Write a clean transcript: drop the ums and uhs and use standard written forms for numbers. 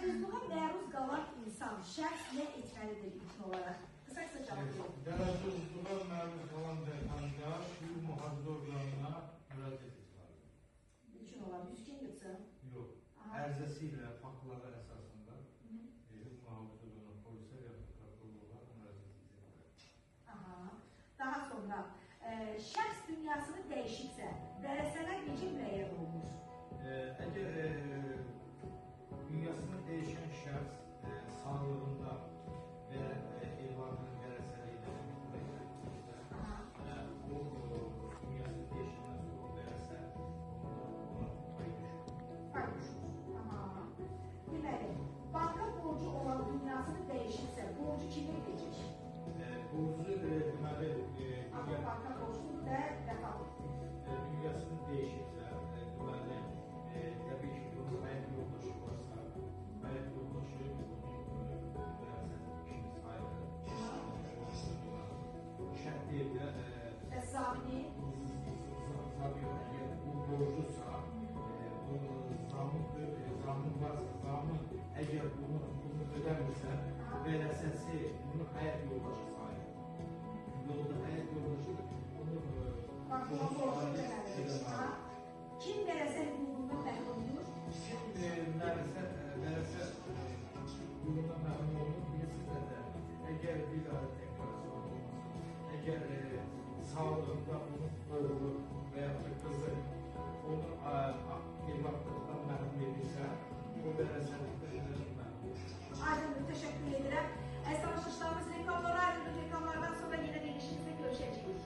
Yaradıcılığa məruz qalan insan, şəxs nə etməlidir ilkin olaraq? Qısa cavab verin. Yaradıcılığa məruz qalan vətəndaş hüquq mühafizə orqanına müraciət etməlidir. İlkin olaraq düzgün yıtsın. Yox. Ərizəsi ilə faktlara əsasında hüquq mühafizə orqanına, polisə və prokurorluğa müraciət etməlidir. Daha sonra, şəxs dünyasını dəyişibsə, vərəsələr necə müəyyən olunur? Əgər dünyasını dəyişən şəxs sağlığında və evladının vərəsəliyi ilə müəyyənləşdirsə, o dünyasını dəyişəndən sonra vərəsə ona pay düşür. Pay düşür. Deməli, banka borcu olan dünyasını dəyişibsə, borcu kimə edəcək? Borcu deməli, Amma banka borcunu da vəfat etdi. Dünyasını dəyişibsə, deməli, təbii ki, bunun həyat yoldaşı varsa, həyat yoldaşı onun vərəsənin sahibi, şərt deyil də, Zabini? Zabini, bu borcuysa, zamın varsa, zamın əgər bunu ödəmirsə, vərəsəsi bunun həyat yoldaşı sahibi. Yolda həyat yoldaşı bunu borcunu ödəməlidir.